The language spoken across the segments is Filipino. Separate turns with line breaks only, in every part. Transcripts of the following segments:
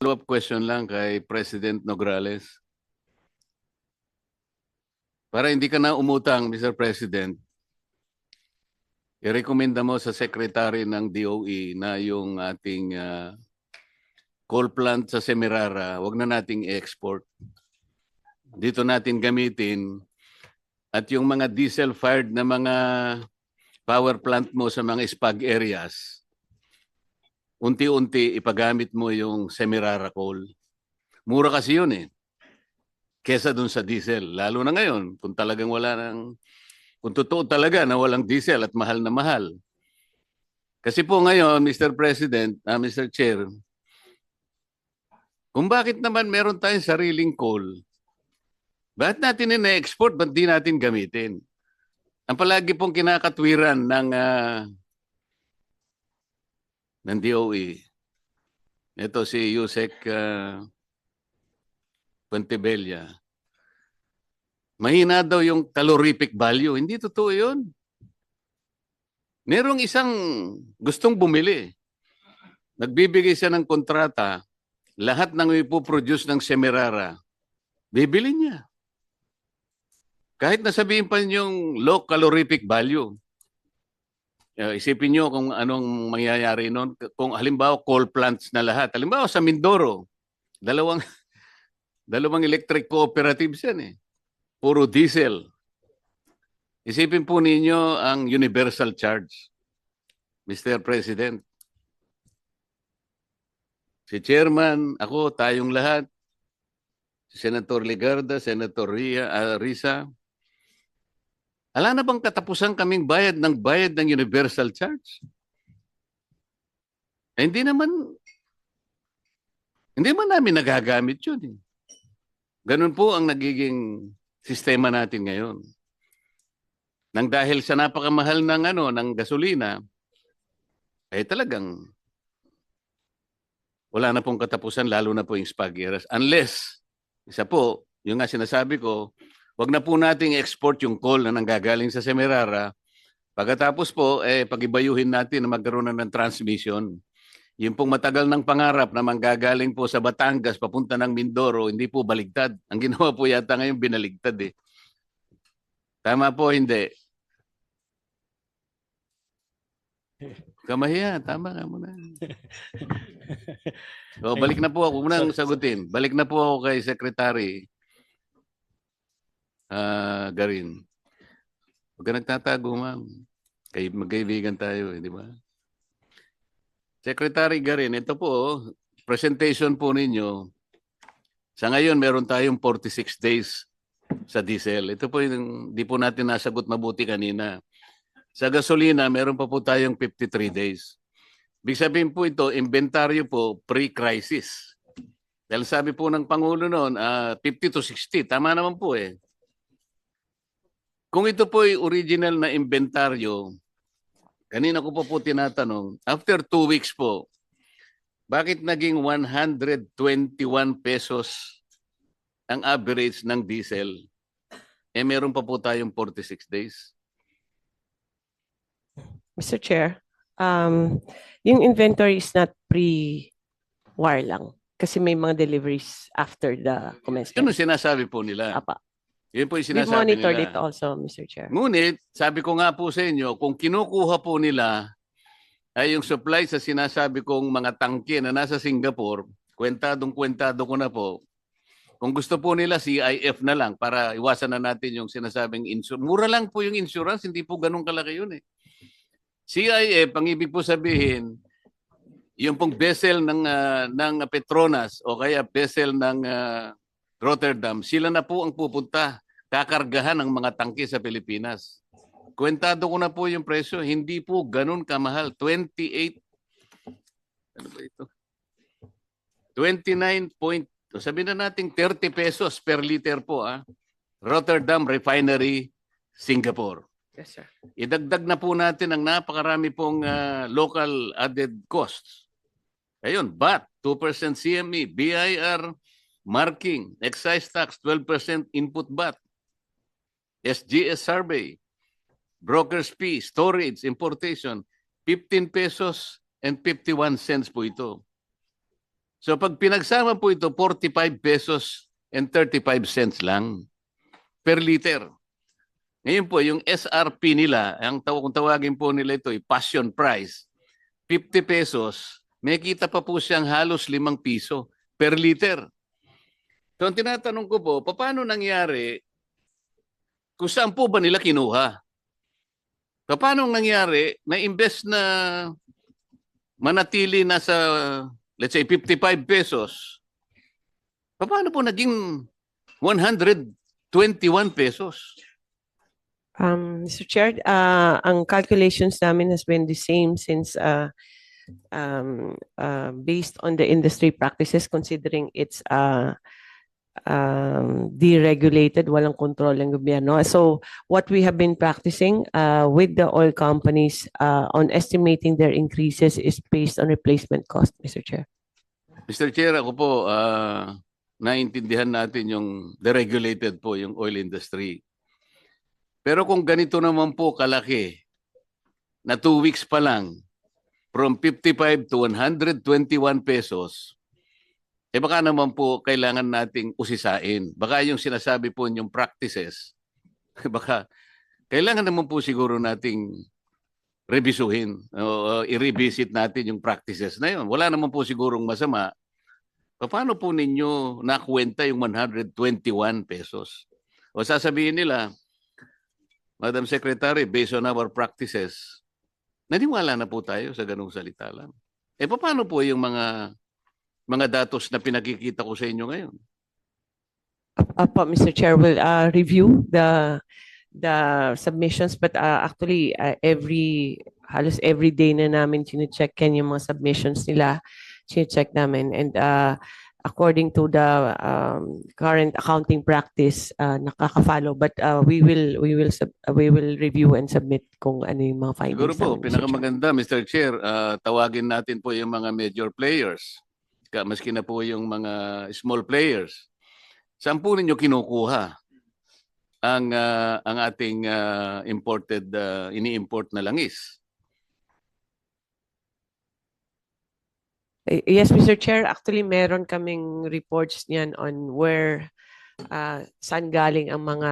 Follow-up question lang kay President Nograles. Para hindi ka na umutang, Mr. President, i-recommenda mo sa Secretary ng DOE na yung ating coal plant sa Semirara, wag na nating i-export. Dito natin gamitin at yung mga diesel-fired na mga power plant mo sa mga spag areas, unti-unti ipagamit mo yung Semirara coal. Mura kasi yun eh. Kesa dun sa diesel. Lalo na ngayon, kung talagang wala nang, kung totoo talaga na walang diesel at mahal na mahal. Kasi po ngayon, Mr. President, Mr. Chair, kung bakit naman meron tayong sariling coal, bakit natin ina-export, ba't di natin gamitin? Ang palagi pong kinakatwiran ng DOE, ito si Yusek Puentebella, mahina daw yung calorific value. Hindi totoo yun. Merong isang gustong bumili. Nagbibigay siya ng kontrata, lahat ng ipoproduce ng Semirara, bibili niya. Kahit nasabihin pa yung low calorific value. Isipin nyo kung anong mangyayari noon. Kung halimbawa coal plants na lahat. Halimbawa sa Mindoro, dalawang electric cooperatives yan eh. Puro diesel. Isipin po ninyo ang universal charge, Mr. President. Si Chairman, ako, tayong lahat, si Senator Legarda, Senator Risa, ala na bang katapusan kaming bayad ng universal charge? Hindi naman namin nagagamit yun eh. Ganun po ang nagiging sistema natin ngayon. Nang dahil sa napakamahal ng gasolina, ay talagang wala na pong katapusan, lalo na po yung spag-areas. Unless, isa po, yung nga sinasabi ko, wag na po nating export yung coal na nanggagaling sa Semirara. Pagkatapos po, pagibayuhin natin na magkaroon ng transmission. Yung pong matagal ng pangarap na manggagaling po sa Batangas, papunta ng Mindoro, hindi po baligtad. Ang ginawa po yata ngayon, binaligtad eh. Tama po, hindi. Kamahiya, tama ka muna. So, balik na po ako. Unang sagutin. Balik na po ako kay Secretary Garin. Huwag ka nagtatago, ma'am. Magkaibigan tayo, di ba? Secretary Garin, ito po, presentation po ninyo. Sa ngayon, meron tayong 46 days sa diesel. Ito po yung di po natin nasagot mabuti kanina. Sa gasolina, meron pa po tayong 53 days. Ibig sabihin po ito, inventaryo po pre-crisis. Dahil sabi po ng Pangulo noon, 50 to 60. Tama naman po eh. Kung ito po ay original na inventaryo, kanina ko po tinatanong, after 2 weeks po, bakit naging 121 pesos ang average ng diesel? Meron pa po tayong 46 days.
Mr. Chair, yung inventory is not pre-war lang. Kasi may mga deliveries after the commencement.
Yun ang sinasabi po nila.
Apa.
Yun po yung
We
sinasabi
monitored
nila.
it also, Mr. Chair.
Ngunit, sabi ko nga po sa inyo, kung kinukuha po nila ay yung supply sa sinasabi kong mga tangke na nasa Singapore, kwentado ko na po, kung gusto po nila CIF na lang para iwasan na natin yung sinasabing insurance. Mura lang po yung insurance, hindi po ganun kalaki yun eh. CIF, ang ibig po sabihin, yung pong vessel ng Petronas o kaya vessel ng Rotterdam, sila na po ang pupunta, kakargahan ng mga tangke sa Pilipinas. Kwentado ko na po yung presyo, hindi po ganun kamahal. 28, ano ba ito? 29 point, sabihin na natin 30 pesos per liter po. Rotterdam Refinery, Singapore.
Yes, sir.
Idagdag na po natin ang napakarami pong local added costs. Ayun, VAT, 2% CME, BIR, marking, excise tax, 12% input VAT, SGS survey, broker's fee, storage, importation, 15 pesos and 51 cents po ito. So pag pinagsama po ito, 45 pesos and 35 cents lang per liter. Ngayon po, yung SRP nila, kung tawagin po nila ito, passion price, 50 pesos, may kita pa po siyang halos 5 piso per liter. So ang tinatanong ko po, paano nangyari kung saan po ba nila kinuha? Paano nangyari na imbes na manatili na sa, let's say, 55 pesos, paano po naging 121 pesos?
Mr. Chair, ang calculations namin has been the same since based on the industry practices, considering it's deregulated, walang kontrol ng gobyerno. So what we have been practicing with the oil companies on estimating their increases is based on replacement cost, Mr. Chair.
Mr. Chair, ako po, naintindihan natin yung deregulated po yung oil industry. Pero kung ganito naman po kalaki, na 2 weeks pa lang, from 55 to 121 pesos, baka naman po kailangan nating usisain. Baka yung sinasabi po yung practices, baka kailangan naman po siguro nating revisuhin o i-revisit natin yung practices na yun. Wala naman po sigurong masama. Paano po ninyo nakuwenta yung 121 pesos? O sasabihin nila, Madam Secretary, based on our practices, naniwala na po tayo sa ganung salita lang. Paano po yung mga datos na pinakikita ko sa inyo ngayon?
Apo, Mr. Chair, will review the submissions, but actually halos every day na namin chine-check yung mga submissions nila, chine-check namin, and according to the current accounting practice, nakaka-follow, but we will review and submit kung ano yung mga findings.
Siguro po,
namin, Mr. Chair.
pinakamaganda, Mr. Chair, tawagin natin po yung mga major players, maski na po yung mga small players. Saan po ninyo kinukuha ang ating imported, ini-import na langis?
Yes, Mr. Chair, actually meron kaming reports niyan on where saan galing ang mga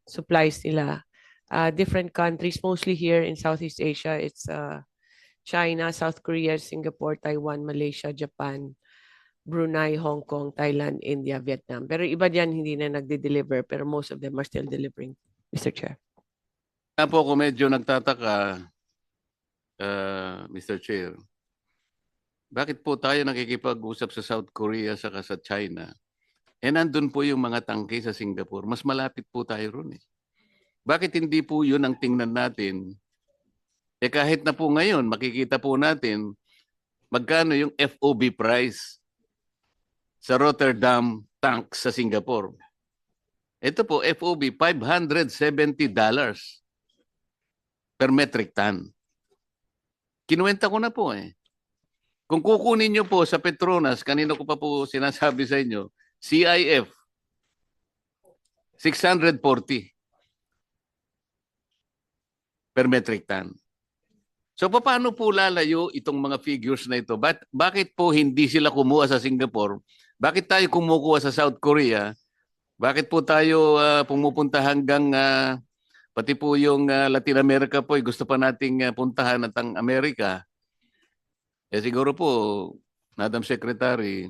supplies nila. Different countries, mostly here in Southeast Asia, it's China, South Korea, Singapore, Taiwan, Malaysia, Japan, Brunei, Hong Kong, Thailand, India, Vietnam. Pero iba diyan hindi na nagde-deliver, pero most of them are still delivering, Mr. Chair.
Kaya po ako medyo nagtataka, Mr. Chair, bakit po tayo nakikipag-usap sa South Korea saka sa China? Nandun po yung mga tangke sa Singapore. Mas malapit po tayo ron eh. Bakit hindi po yun ang tingnan natin? Kahit na po ngayon, makikita po natin magkano yung FOB price sa Rotterdam tank sa Singapore. Ito po, FOB, $570 per metric ton. Kinuwenta ko na po eh. Kung kukunin nyo po sa Petronas, kanino ko pa po sinasabi sa inyo, CIF, 640 per metric ton. So paano po lalayo itong mga figures na ito? Bakit po hindi sila kumuha sa Singapore? Bakit tayo kumukuha sa South Korea? Bakit po tayo pumupunta hanggang pati po yung Latin America po, gusto pa nating puntahan at ang Amerika? Siguro po, Madam Secretary,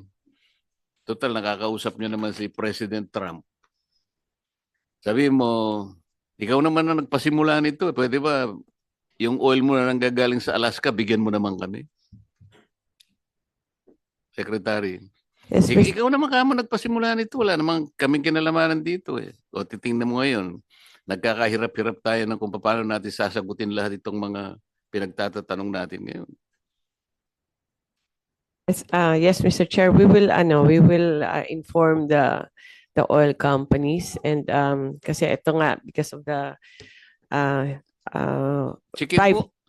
total nakakausap niyo naman si President Trump. Sabi mo, ikaw naman na nagpasimula nito. Pwede ba yung oil mo na nanggagaling sa Alaska, bigyan mo naman kami? Secretary.
Yes,
Ikaw naman ka mo nagpasimula nito. Wala namang kaming kinalamanan dito eh. O titingnan mo ngayon, nagkakahirap-hirap tayo ng kung paano natin sasagutin lahat itong mga pinagtatatanong natin ngayon.
Yes, Mr. Chair, we will inform the oil companies, and kasi ito nga, because of the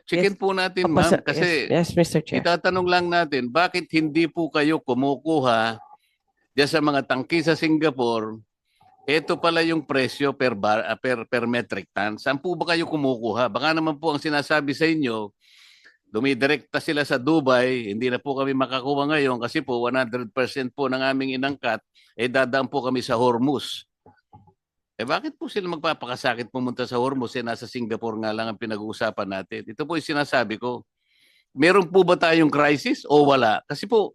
Chicken po natin, ma'am, kasi
yes, Mr. Chair.
itatanong lang natin, bakit hindi po kayo kumukuha diyan sa mga tangki sa Singapore? Ito pala yung presyo per metric ton. Saan po ba kayo kumukuha? Baka naman po ang sinasabi sa inyo, dumidirekta sila sa Dubai, hindi na po kami makakuha ngayon kasi po 100% po ng aming inangkat dadaan po kami sa Hormuz. Bakit po sila magpapakasakit pumunta sa Hormuz nasa Singapore nga lang ang pinag-uusapan natin? Ito po yung sinasabi ko. Meron po ba tayong crisis o wala? Kasi po,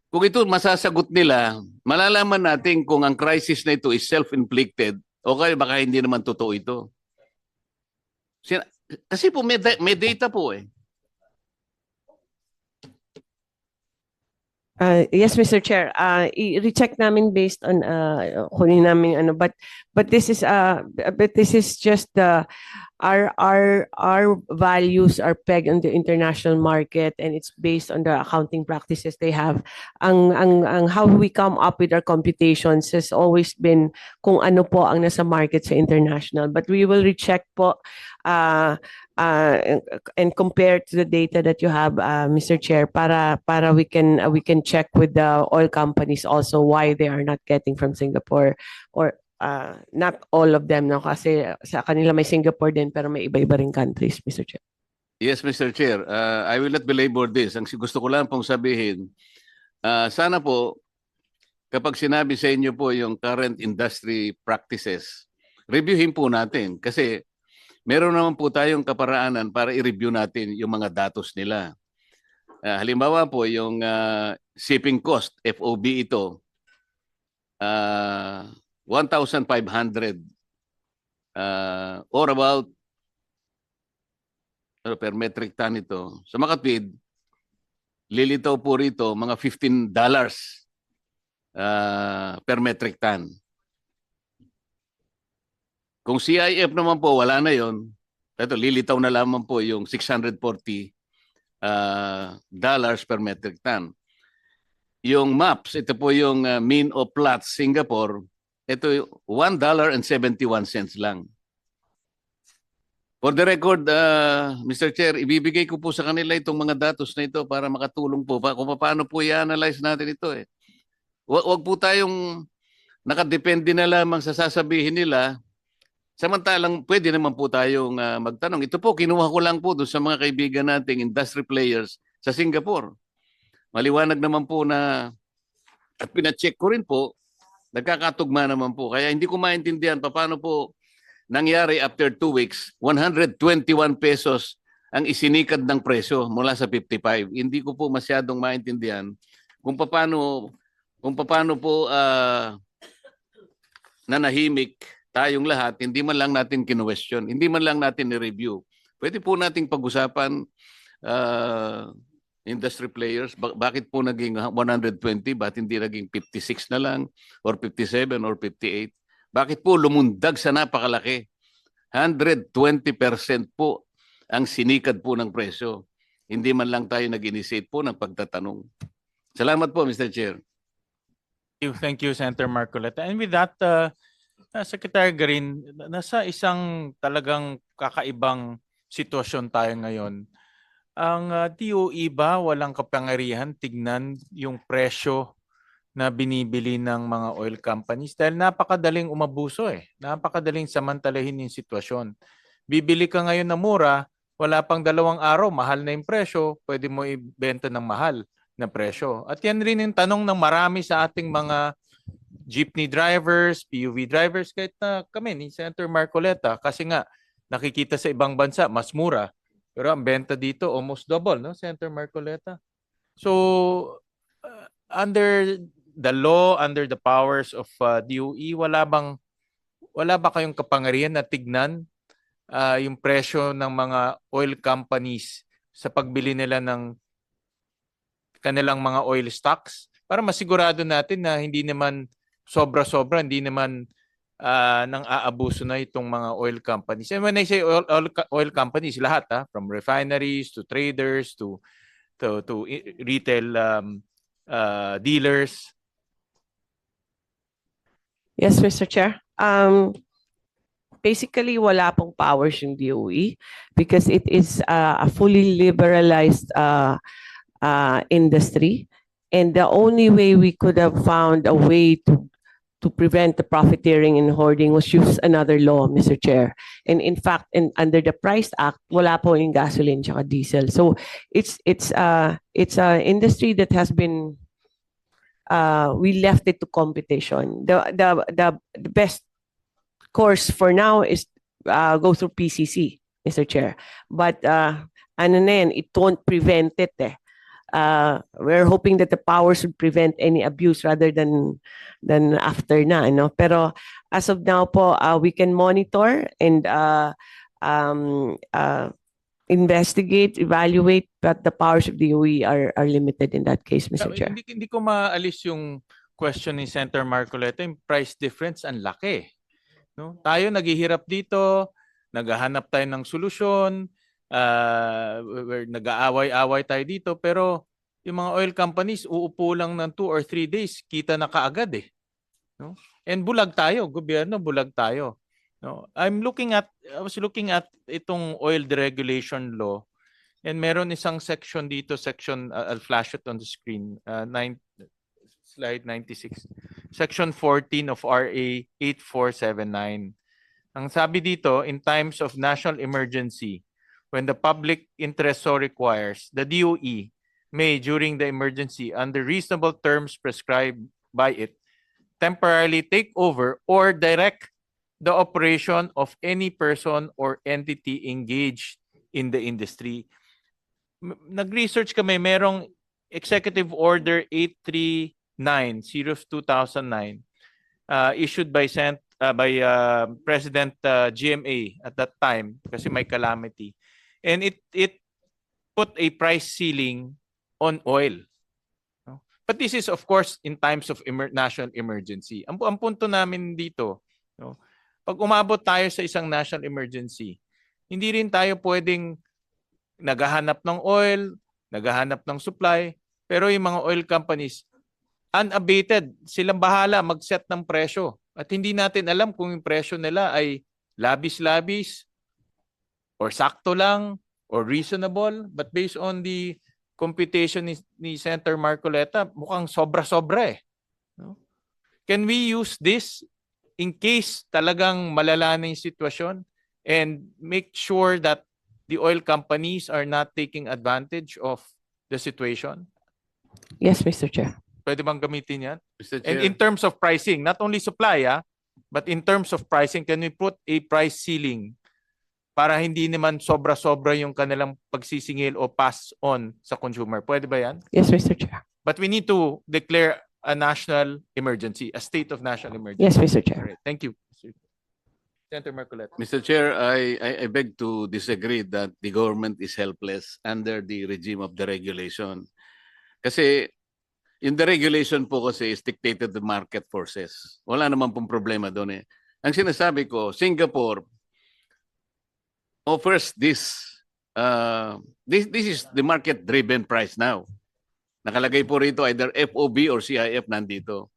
kung ito masasagot nila, malalaman natin kung ang crisis na ito is self-inflicted o kaya baka hindi naman totoo ito. Kasi po may data po eh.
Yes, Mr. Chair. I-recheck namin based on kunin namin ano, but this is just the our values are pegged on the international market, and it's based on the accounting practices they have. Ang how we come up with our computations has always been kung ano po ang nasa market sa international, but we will recheck po and compare to the data that you have, Mr. Chair, para we can check with the oil companies also why they are not getting from Singapore, or not all of them, no, kasi sa kanila may Singapore din pero may iba-iba ring countries, Mr. Chair.
Yes, Mr. Chair. I will not belabor this. Ang gusto ko lang pong sabihin, sana po kapag sinabi sa inyo po yung current industry practices, reviewin po natin kasi meron naman po tayong kaparaanan para i-review natin yung mga datos nila. Halimbawa po yung shipping cost, FOB ito, 1,500 or about per metric ton ito. Sa Makatwid, lilitaw po rito mga $15 per metric ton. Kung CIF naman po, wala na yon. Ito, lilitaw na lamang po yung $640 per metric ton. Yung MAPS, ito po yung mean of Platts Singapore, ito $1.71 lang. For the record, Mr. Chair, ibibigay ko po sa kanila itong mga datos na ito para makatulong po pa kung paano po i-analyze natin ito eh. Huwag po tayong nakadepende na lamang sa sasabihin nila. Samantalang pwede naman po tayong magtanong. Ito po, kinuha ko lang po doon sa mga kaibigan nating industry players sa Singapore. Maliwanag naman po na, at pinacheck ko rin po, nagkakatugma naman po. Kaya hindi ko maintindihan paano po nangyari after 2 weeks, 121 pesos ang isinikad ng presyo mula sa 55. Hindi ko po masyadong maintindihan kung paano po nanahimik tayong lahat, hindi man lang natin kinu-question, hindi man lang natin ni-review. Pwede po nating pag-usapan industry players, bakit po naging 120, bakit hindi naging 56 na lang, or 57 or 58? Bakit po lumundag sa napakalaki? 120% po ang sinikad po ng presyo. Hindi man lang tayo nag-initiate po ng pagtatanong. Salamat po, Mr. Chair.
Thank you, Senator Marcoleta. And with that, Secretary Garin, nasa isang talagang kakaibang sitwasyon tayo ngayon. Ang DOE ba walang kapangyarihan tignan yung presyo na binibili ng mga oil companies dahil napakadaling umabuso eh. Napakadaling samantalahin yung sitwasyon. Bibili ka ngayon na mura, wala pang 2 araw, mahal na yung presyo, pwede mo ibenta ng mahal na presyo. At yan rin yung tanong ng marami sa ating mga jeepney drivers, PUV drivers, kahit na kami ni Senator Marcoleta, kasi nga nakikita sa ibang bansa mas mura, pero ang benta dito almost double, no, Senator Marcoleta? So under the law, under the powers of DOE, wala ba kayong kapangyarihan na tignan yung presyo ng mga oil companies sa pagbili nila ng kanilang mga oil stocks para masigurado natin na hindi naman sobra-sobra, hindi naman nang aabuso na itong mga oil companies. And when I say oil companies, lahat, from refineries to traders to retail dealers.
Yes, Mr. Chair. Basically, wala pong powers yung DOE because it is a fully liberalized industry. And the only way we could have found a way to prevent the profiteering and hoarding was use another law, Mr. Chair. And in fact, under the Price Act, wala po yung gasoline tsaka diesel. So it's a industry that has been we left it to competition. The best course for now is go through PCC, Mr. Chair. But ano na yan, it won't prevent it eh. We're hoping that the powers would prevent any abuse rather than after na, ano. Pero as of now po, we can monitor and investigate, evaluate, but the powers of the DOE are limited in that case, Mr. Chair.
Hindi ko maalis yung question ni Senator Marcoleta, yung price difference ang laki. No? Tayo naghihirap dito, naghahanap tayo ng solusyon, nag-aaway-away tayo dito, pero yung mga oil companies uupo lang ng 2 or 3 days, kita na kaagad eh. No? And bulag tayo, gobyerno, bulag tayo. No? I was looking at itong oil deregulation law, and meron isang section dito, I'll flash it on the screen, slide 96, section 14 of RA 8479. Ang sabi dito, in times of national emergency, when the public interest so requires, the DOE may, during the emergency, under reasonable terms prescribed by it, temporarily take over or direct the operation of any person or entity engaged in the industry. Nag-research kami, merong Executive Order 839, Series 2009, issued by President GMA at that time kasi may calamity. And it put a price ceiling on oil. No? But this is of course in times of national emergency. Ang punto namin dito, no, pag umabot tayo sa isang national emergency, hindi rin tayo pwedeng naghahanap ng oil, naghahanap ng supply, pero yung mga oil companies, unabated, silang bahala mag-set ng presyo. At hindi natin alam kung yung presyo nila ay labis-labis, or sakto lang, or reasonable, but based on the computation ni Senator Marcoleta, mukhang sobra-sobra eh. No? Can we use this in case talagang malala na yung sitwasyon and make sure that the oil companies are not taking advantage of the situation?
Yes, Mr. Chair.
Pwede bang gamitin yan?
Mr.
And
Chair,
in terms of pricing, not only supply, but in terms of pricing, can we put a price ceiling para hindi naman sobra-sobra yung kanilang pagsisingil o pass on sa consumer? Pwede ba yan?
Yes, Mr. Chair.
But we need to declare a national emergency, a state of national emergency.
Yes, Mr.
All
Chair.
right. Thank you. Senator Marcoleta.
Mr. Chair, I beg to disagree that the government is helpless under the regime of the regulation. Kasi in the regulation po kasi is dictated the market forces. Wala naman pong problema doon eh. Ang sinasabi ko, Singapore offers this is the market-driven price now. Nakalagay po rito either FOB or CIF nandito.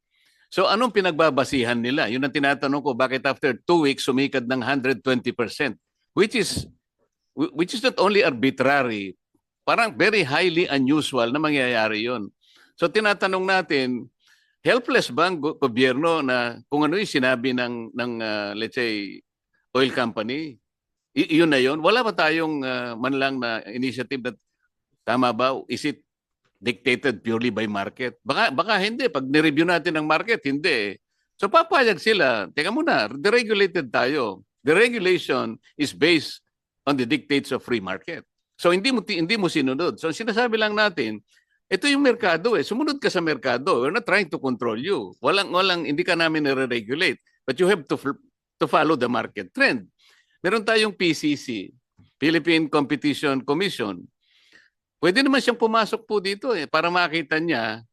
So anong pinagbabasihan nila? Yun ang tinatanong ko, bakit after 2 weeks sumikad ng 120%? Which is not only arbitrary, parang very highly unusual na mangyayari yun. So tinatanong natin, helpless ba ang gobyerno na kung ano yung sinabi ng let's say, oil company? Yun na yun. Wala ba tayong man lang na initiative that tama ba? Is it dictated purely by market? Baka hindi. Pag nireview natin ang market, hindi. So papayag sila. Teka muna, deregulated tayo. The regulation is based on the dictates of free market. So hindi mo sinunod. So sinasabi lang natin, ito yung merkado eh. Sumunod ka sa merkado. We're not trying to control you. Hindi ka namin nire-regulate. But you have to follow the market trend. Meron tayong PCC, Philippine Competition Commission. Pwede naman siyang pumasok po dito eh, para makita niya